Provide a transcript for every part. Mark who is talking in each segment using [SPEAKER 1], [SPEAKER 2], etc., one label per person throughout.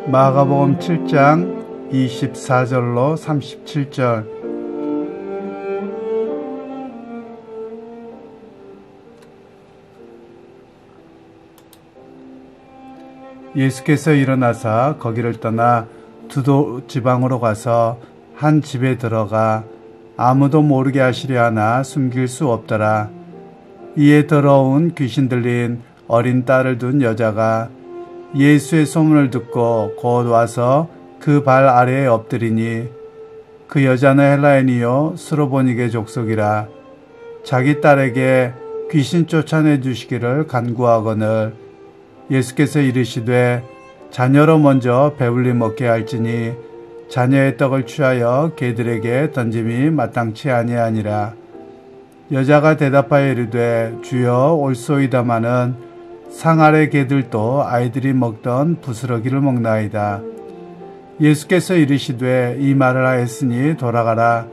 [SPEAKER 1] 마가복음 7장 24절로 37절. 예수께서 일어나사 거기를 떠나 두도 지방으로 가서 한 집에 들어가 아무도 모르게 하시려 하나 숨길 수 없더라. 이에 더러운 귀신 들린 어린 딸을 둔 여자가 예수의 소문을 듣고 곧 와서 그 발 아래에 엎드리니, 그 여자는 헬라인이요 스로보니게 족속이라. 자기 딸에게 귀신 쫓아내 주시기를 간구하거늘 예수께서 이르시되 자녀로 먼저 배불리 먹게 할지니 자녀의 떡을 취하여 개들에게 던짐이 마땅치 아니하니라. 여자가 대답하여 이르되 주여 옳소이다마는 상 아래 개들도 아이들이 먹던 부스러기를 먹나이다. 예수께서 이르시되 이 말을 하였으니 돌아가라.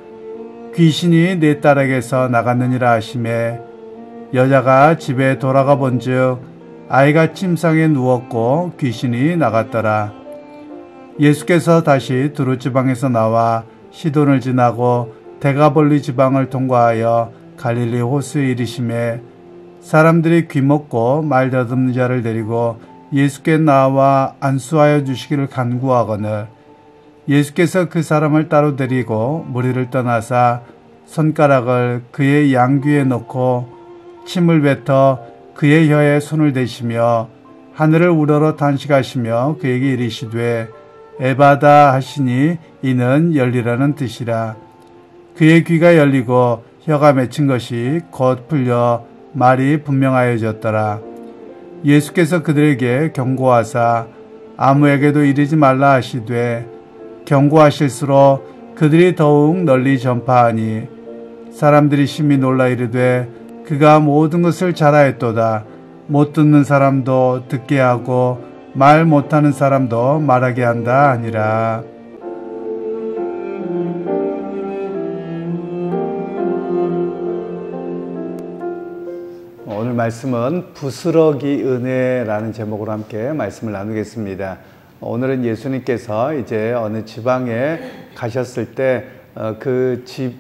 [SPEAKER 1] 귀신이 내 딸에게서 나갔느니라 하시매, 여자가 집에 돌아가 본즉 아이가 침상에 누웠고 귀신이 나갔더라. 예수께서 다시 두루 지방에서 나와 시돈을 지나고 데가볼리 지방을 통과하여 갈릴리 호수에 이르시매, 사람들이 귀먹고 말 더듬는 자를 데리고 예수께 나와 안수하여 주시기를 간구하거늘 예수께서 그 사람을 따로 데리고 무리를 떠나사 손가락을 그의 양귀에 넣고 침을 뱉어 그의 혀에 손을 대시며 하늘을 우러러 단식하시며 그에게 이르시되 에바다 하시니 이는 열리라는 뜻이라. 그의 귀가 열리고 혀가 맺힌 것이 곧 풀려 말이 분명하여졌더라. 예수께서 그들에게 경고하사 아무에게도 이르지 말라 하시되, 경고하실수록 그들이 더욱 널리 전파하니 사람들이 심히 놀라 이르되 그가 모든 것을 잘하였도다. 못 듣는 사람도 듣게 하고 말 못하는 사람도 말하게 한다 하니라. 오늘 말씀은 부스러기 은혜라는 제목으로 함께 말씀을 나누겠습니다. 오늘은 예수님께서 이제 어느 지방에 가셨을 때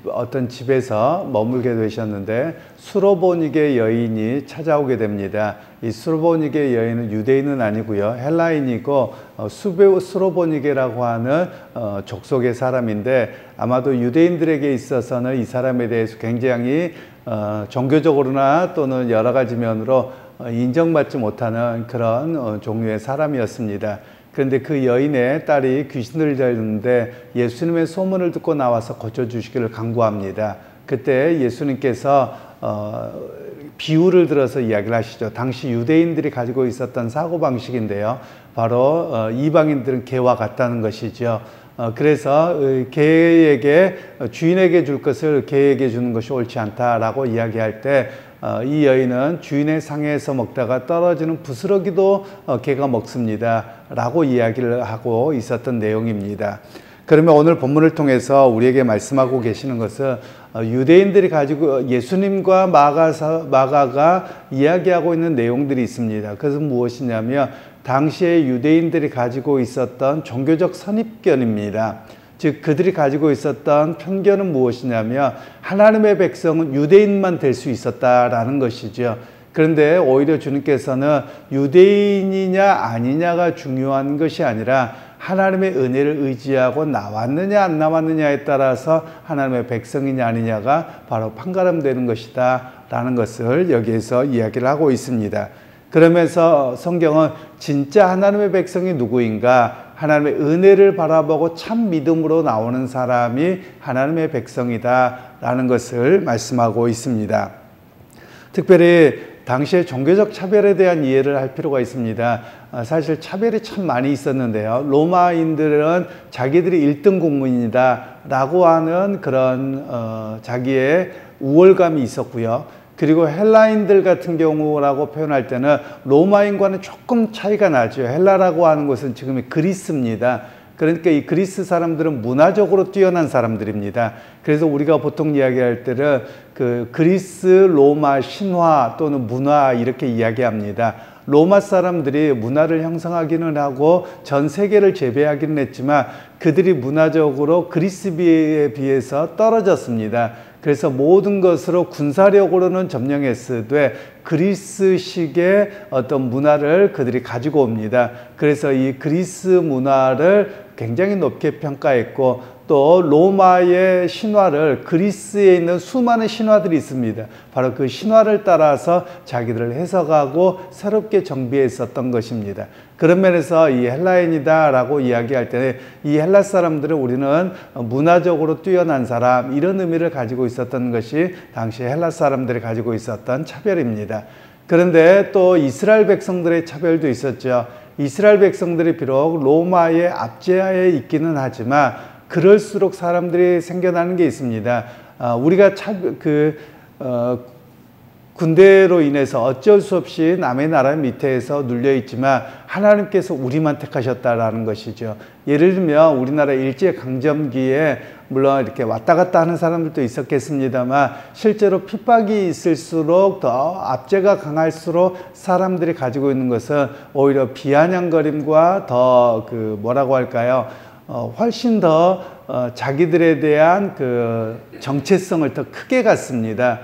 [SPEAKER 1] 어떤 집에서 머물게 되셨는데 스로보니게 여인이 찾아오게 됩니다. 이 스로보니게 여인은 유대인은 아니고요, 헬라인이고 스로보니게라고 하는 족속의 사람인데, 아마도 유대인들에게 있어서는 이 사람에 대해서 굉장히 종교적으로나 또는 여러 가지 면으로 인정받지 못하는 그런 종류의 사람이었습니다. 그런데 그 여인의 딸이 귀신을 들렸는데 예수님의 소문을 듣고 나와서 고쳐주시기를 간구합니다. 그때 예수님께서 비유를 들어서 이야기를 하시죠. 당시 유대인들이 가지고 있었던 사고방식인데요, 바로 이방인들은 개와 같다는 것이죠. 그래서 개에게, 주인에게 줄 것을 개에게 주는 것이 옳지 않다라고 이야기할 때 이 여인은 주인의 상에서 먹다가 떨어지는 부스러기도 개가 먹습니다 라고 이야기를 하고 있었던 내용입니다. 그러면 오늘 본문을 통해서 우리에게 말씀하고 계시는 것은 유대인들이 가지고 예수님과 마가가 이야기하고 있는 내용들이 있습니다. 그것은 무엇이냐면 당시에 유대인들이 가지고 있었던 종교적 선입견입니다. 즉 그들이 가지고 있었던 편견은 무엇이냐면 하나님의 백성은 유대인만 될 수 있었다라는 것이죠. 그런데 오히려 주님께서는 유대인이냐 아니냐가 중요한 것이 아니라 하나님의 은혜를 의지하고 나왔느냐 안 나왔느냐에 따라서 하나님의 백성이냐 아니냐가 바로 판가름되는 것이다 라는 것을 여기에서 이야기를 하고 있습니다. 그러면서 성경은 진짜 하나님의 백성이 누구인가, 하나님의 은혜를 바라보고 참 믿음으로 나오는 사람이 하나님의 백성이다 라는 것을 말씀하고 있습니다. 특별히 당시의 종교적 차별에 대한 이해를 할 필요가 있습니다. 사실 차별이 참 많이 있었는데요, 로마인들은 자기들이 1등 국민이다 라고 하는 그런 자기의 우월감이 있었고요, 그리고 헬라인들 같은 경우라고 표현할 때는 로마인과는 조금 차이가 나죠. 헬라라고 하는 것은 지금의 그리스입니다. 그러니까 이 그리스 사람들은 문화적으로 뛰어난 사람들입니다. 그래서 우리가 보통 이야기할 때는 그 그리스 로마 신화 또는 문화 이렇게 이야기합니다. 로마 사람들이 문화를 형성하기는 하고 전 세계를 제패하기는 했지만 그들이 문화적으로 그리스에 비해서 떨어졌습니다. 그래서 모든 것으로 군사력으로는 점령했으되 그리스식의 어떤 문화를 그들이 가지고 옵니다. 그래서 이 그리스 문화를 굉장히 높게 평가했고 또 로마의 신화를 그리스에 있는 수많은 신화들이 있습니다. 바로 그 신화를 따라서 자기들을 해석하고 새롭게 정비했었던 것입니다. 그런 면에서 이 헬라인이다 라고 이야기할 때 이 헬라 사람들은 우리는 문화적으로 뛰어난 사람 이런 의미를 가지고 있었던 것이 당시 헬라 사람들이 가지고 있었던 차별입니다. 그런데 또 이스라엘 백성들의 차별도 있었죠. 이스라엘 백성들이 비록 로마의 압제하에 있기는 하지만 그럴수록 사람들이 생겨나는 게 있습니다. 우리가 군대로 인해서 어쩔 수 없이 남의 나라 밑에서 눌려있지만 하나님께서 우리만 택하셨다라는 것이죠. 예를 들면 우리나라 일제강점기에 물론 이렇게 왔다 갔다 하는 사람들도 있었겠습니다만 실제로 핍박이 있을수록 더 압제가 강할수록 사람들이 가지고 있는 것은 오히려 비아냥거림과 더 뭐라고 할까요? 훨씬 더 자기들에 대한 그 정체성을 더 크게 갖습니다.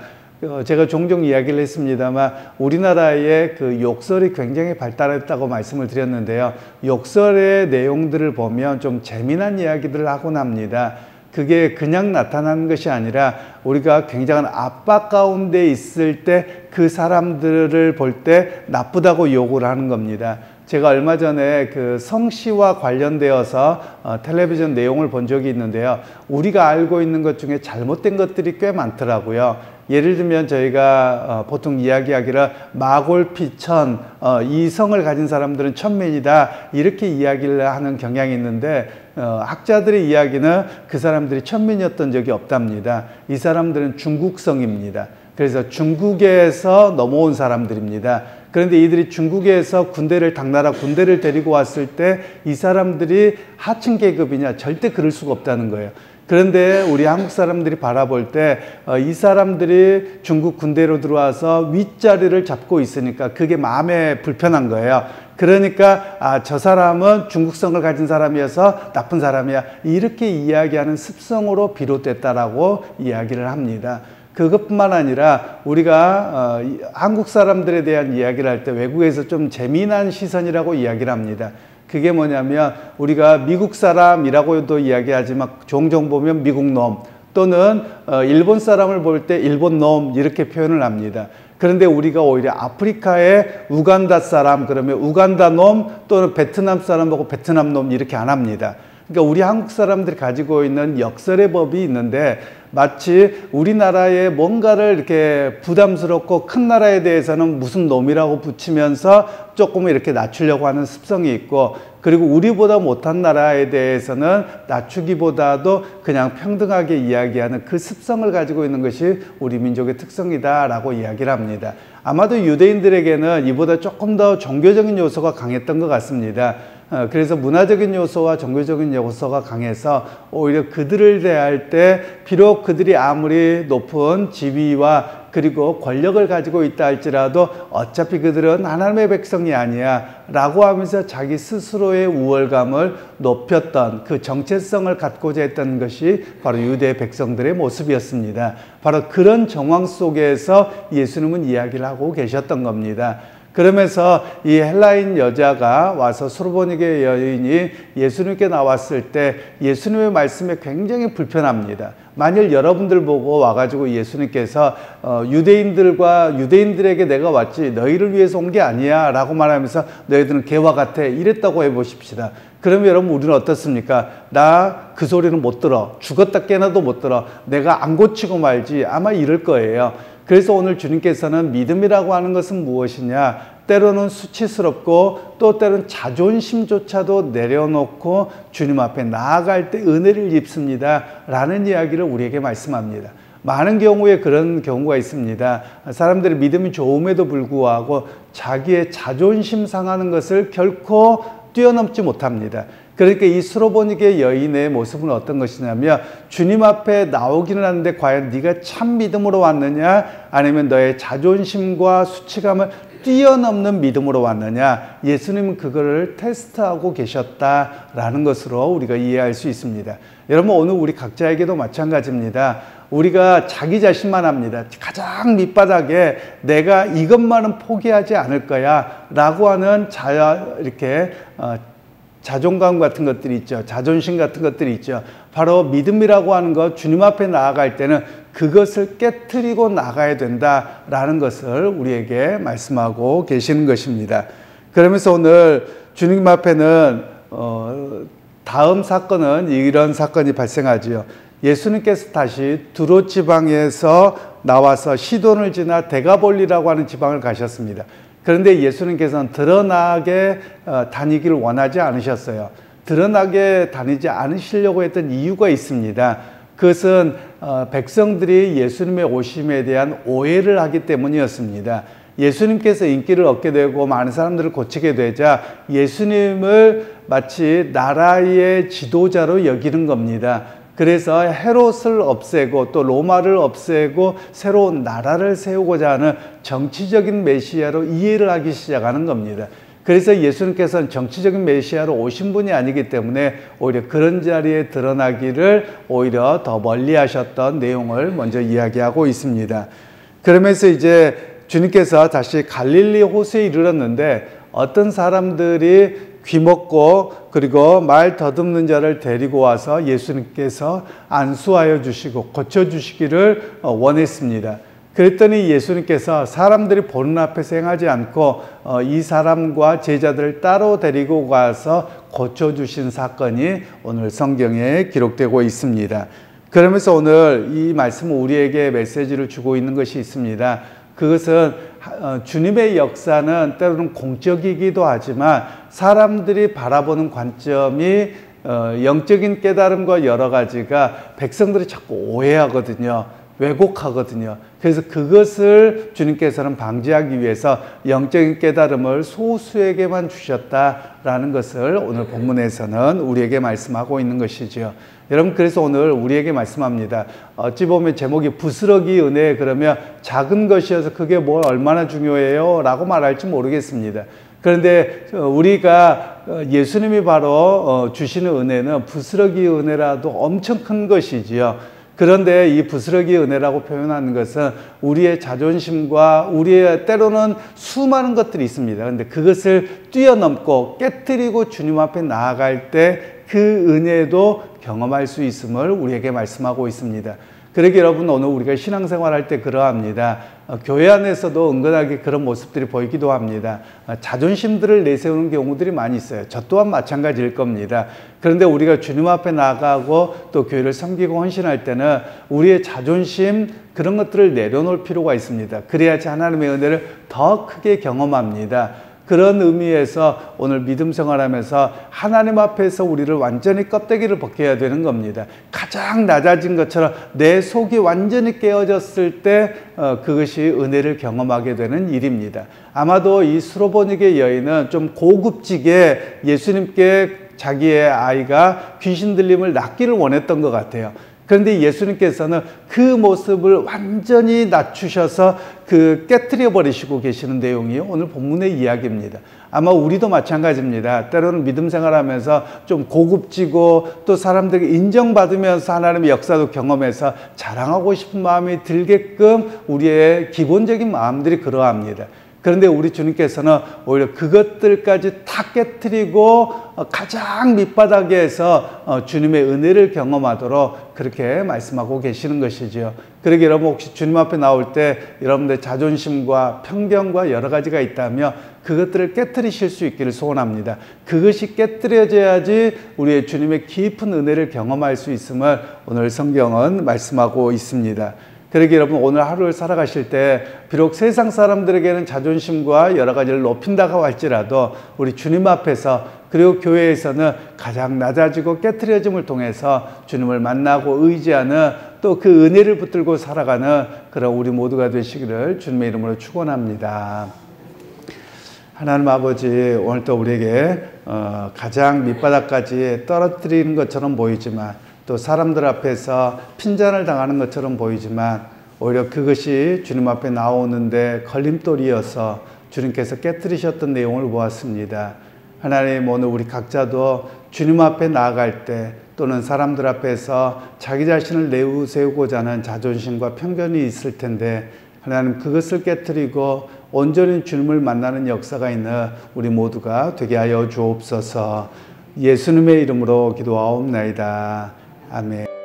[SPEAKER 1] 제가 종종 이야기를 했습니다만 우리나라의 그 욕설이 굉장히 발달했다고 말씀을 드렸는데요. 욕설의 내용들을 보면 좀 재미난 이야기들을 하곤 합니다. 그게 그냥 나타나는 것이 아니라 우리가 굉장한 압박 가운데 있을 때 그 사람들을 볼 때 나쁘다고 욕을 하는 겁니다. 제가 얼마 전에 그 성씨와 관련되어서 텔레비전 내용을 본 적이 있는데요. 우리가 알고 있는 것 중에 잘못된 것들이 꽤 많더라고요. 예를 들면 저희가 보통 이야기하기를 마골피천, 이 성을 가진 사람들은 천민이다 이렇게 이야기를 하는 경향이 있는데 학자들의 이야기는 그 사람들이 천민이었던 적이 없답니다. 이 사람들은 중국성입니다. 그래서 중국에서 넘어온 사람들입니다. 그런데 이들이 중국에서 당나라 군대를 데리고 왔을 때 이 사람들이 하층 계급이냐? 절대 그럴 수가 없다는 거예요. 그런데 우리 한국 사람들이 바라볼 때 이 사람들이 중국 군대로 들어와서 윗자리를 잡고 있으니까 그게 마음에 불편한 거예요. 그러니까 저 사람은 중국성을 가진 사람이어서 나쁜 사람이야 이렇게 이야기하는 습성으로 비롯됐다라고 이야기를 합니다. 그것뿐만 아니라 우리가 한국 사람들에 대한 이야기를 할 때 외국에서 좀 재미난 시선이라고 이야기를 합니다. 그게 뭐냐면 우리가 미국 사람이라고도 이야기하지만 종종 보면 미국 놈 또는 일본 사람을 볼 때 일본 놈 이렇게 표현을 합니다. 그런데 우리가 오히려 아프리카의 우간다 사람 그러면 우간다 놈 또는 베트남 사람 보고 베트남 놈 이렇게 안 합니다. 그러니까 우리 한국 사람들이 가지고 있는 역설의 법이 있는데 마치 우리나라에 뭔가를 이렇게 부담스럽고 큰 나라에 대해서는 무슨 놈이라고 붙이면서 조금 이렇게 낮추려고 하는 습성이 있고 그리고 우리보다 못한 나라에 대해서는 낮추기보다도 그냥 평등하게 이야기하는 그 습성을 가지고 있는 것이 우리 민족의 특성이다라고 이야기를 합니다. 아마도 유대인들에게는 이보다 조금 더 종교적인 요소가 강했던 것 같습니다. 그래서 문화적인 요소와 종교적인 요소가 강해서 오히려 그들을 대할 때 비록 그들이 아무리 높은 지위와 그리고 권력을 가지고 있다 할지라도 어차피 그들은 하나님의 백성이 아니야 라고 하면서 자기 스스로의 우월감을 높였던 그 정체성을 갖고자 했던 것이 바로 유대 백성들의 모습이었습니다. 바로 그런 정황 속에서 예수님은 이야기를 하고 계셨던 겁니다. 그러면서 이 헬라인 여자가 와서 수르보니게 여인이 예수님께 나왔을 때 예수님의 말씀에 굉장히 불편합니다. 만일 여러분들 보고 와가지고 예수님께서 유대인들에게 내가 왔지 너희를 위해서 온 게 아니야 라고 말하면서 너희들은 개와 같아 이랬다고 해보십시다. 그러면 여러분 우리는 어떻습니까? 나 그 소리는 못 들어. 죽었다 깨나도 못 들어. 내가 안 고치고 말지 아마 이럴 거예요. 그래서 오늘 주님께서는 믿음이라고 하는 것은 무엇이냐? 때로는 수치스럽고 또 때로는 자존심조차도 내려놓고 주님 앞에 나아갈 때 은혜를 입습니다. 라는 이야기를 우리에게 말씀합니다. 많은 경우에 그런 경우가 있습니다. 사람들이 믿음이 좋음에도 불구하고 자기의 자존심 상하는 것을 결코 뛰어넘지 못합니다. 그러니까 이 수로보니게 여인의 모습은 어떤 것이냐면 주님 앞에 나오기는 하는데 과연 네가 참 믿음으로 왔느냐 아니면 너의 자존심과 수치감을 뛰어넘는 믿음으로 왔느냐? 예수님은 그거를 테스트하고 계셨다라는 것으로 우리가 이해할 수 있습니다. 여러분, 오늘 우리 각자에게도 마찬가지입니다. 우리가 자기 자신만 합니다. 가장 밑바닥에 내가 이것만은 포기하지 않을 거야 라고 하는 자존감 같은 것들이 있죠. 자존심 같은 것들이 있죠. 바로 믿음이라고 하는 것, 주님 앞에 나아갈 때는 그것을 깨트리고 나가야 된다라는 것을 우리에게 말씀하고 계시는 것입니다. 그러면서 오늘 주님 앞에는 다음 사건은 이런 사건이 발생하지요. 예수님께서 다시 두로 지방에서 나와서 시돈을 지나 데가볼리라고 하는 지방을 가셨습니다. 그런데 예수님께서는 드러나게 다니기를 원하지 않으셨어요. 드러나게 다니지 않으시려고 했던 이유가 있습니다. 그것은 백성들이 예수님의 오심에 대한 오해를 하기 때문이었습니다. 예수님께서 인기를 얻게 되고 많은 사람들을 고치게 되자 예수님을 마치 나라의 지도자로 여기는 겁니다. 그래서 헤롯을 없애고 또 로마를 없애고 새로운 나라를 세우고자 하는 정치적인 메시아로 이해를 하기 시작하는 겁니다. 그래서 예수님께서는 정치적인 메시아로 오신 분이 아니기 때문에 오히려 그런 자리에 드러나기를 오히려 더 멀리 하셨던 내용을 먼저 이야기하고 있습니다. 그러면서 이제 주님께서 다시 갈릴리 호수에 이르렀는데 어떤 사람들이 귀먹고 그리고 말 더듬는 자를 데리고 와서 예수님께서 안수하여 주시고 고쳐주시기를 원했습니다. 그랬더니 예수님께서 사람들이 보는 앞에서 행하지 않고 이 사람과 제자들을 따로 데리고 가서 고쳐주신 사건이 오늘 성경에 기록되고 있습니다. 그러면서 오늘 이 말씀은 우리에게 메시지를 주고 있는 것이 있습니다. 그것은 주님의 역사는 때로는 공적이기도 하지만 사람들이 바라보는 관점이 영적인 깨달음과 여러 가지가 백성들이 자꾸 오해하거든요. 왜곡하거든요. 그래서 그것을 주님께서는 방지하기 위해서 영적인 깨달음을 소수에게만 주셨다라는 것을 오늘 본문에서는 우리에게 말씀하고 있는 것이죠. 여러분, 그래서 오늘 우리에게 말씀합니다. 어찌 보면 제목이 부스러기 은혜, 그러면 작은 것이어서 그게 뭘 얼마나 중요해요? 라고 말할지 모르겠습니다. 그런데 우리가 예수님이 바로 주시는 은혜는 부스러기 은혜라도 엄청 큰 것이지요. 그런데 이 부스러기 은혜라고 표현하는 것은 우리의 자존심과 우리의 때로는 수많은 것들이 있습니다. 그런데 그것을 뛰어넘고 깨트리고 주님 앞에 나아갈 때 그 은혜도 경험할 수 있음을 우리에게 말씀하고 있습니다. 그러기 여러분, 오늘 우리가 신앙생활 할 때 그러합니다. 교회 안에서도 은근하게 그런 모습들이 보이기도 합니다. 자존심들을 내세우는 경우들이 많이 있어요. 저 또한 마찬가지일 겁니다. 그런데 우리가 주님 앞에 나가고 또 교회를 섬기고 헌신할 때는 우리의 자존심, 그런 것들을 내려놓을 필요가 있습니다. 그래야지 하나님의 은혜를 더 크게 경험합니다. 그런 의미에서 오늘 믿음 생활하면서 하나님 앞에서 우리를 완전히 껍데기를 벗겨야 되는 겁니다. 가장 낮아진 것처럼 내 속이 완전히 깨어졌을 때 그것이 은혜를 경험하게 되는 일입니다. 아마도 이 수로보니게 여인은 좀 고급지게 예수님께 자기의 아이가 귀신 들림을 낫기를 원했던 것 같아요. 그런데 예수님께서는 그 모습을 완전히 낮추셔서 깨트려 버리시고 계시는 내용이 오늘 본문의 이야기입니다. 아마 우리도 마찬가지입니다. 때로는 믿음 생활하면서 좀 고급지고 또 사람들에게 인정받으면서 하나님의 역사도 경험해서 자랑하고 싶은 마음이 들게끔 우리의 기본적인 마음들이 그러합니다. 그런데 우리 주님께서는 오히려 그것들까지 다 깨트리고 가장 밑바닥에서 주님의 은혜를 경험하도록 그렇게 말씀하고 계시는 것이죠. 그러게 여러분, 혹시 주님 앞에 나올 때 여러분들 자존심과 편견과 여러 가지가 있다면 그것들을 깨트리실 수 있기를 소원합니다. 그것이 깨트려져야지 우리의 주님의 깊은 은혜를 경험할 수 있음을 오늘 성경은 말씀하고 있습니다. 그러기 여러분, 오늘 하루를 살아가실 때 비록 세상 사람들에게는 자존심과 여러 가지를 높인다고 할지라도 우리 주님 앞에서 그리고 교회에서는 가장 낮아지고 깨트려짐을 통해서 주님을 만나고 의지하는 또 그 은혜를 붙들고 살아가는 그런 우리 모두가 되시기를 주님의 이름으로 축원합니다. 하나님 아버지, 오늘 또 우리에게 가장 밑바닥까지 떨어뜨리는 것처럼 보이지만 또 사람들 앞에서 핀잔을 당하는 것처럼 보이지만 오히려 그것이 주님 앞에 나오는데 걸림돌이어서 주님께서 깨뜨리셨던 내용을 보았습니다. 하나님, 오늘 우리 각자도 주님 앞에 나아갈 때 또는 사람들 앞에서 자기 자신을 내세우고자 하는 자존심과 편견이 있을 텐데 하나님, 그것을 깨뜨리고 온전히 주님을 만나는 역사가 있는 우리 모두가 되게 하여 주옵소서. 예수님의 이름으로 기도하옵나이다. 아멘.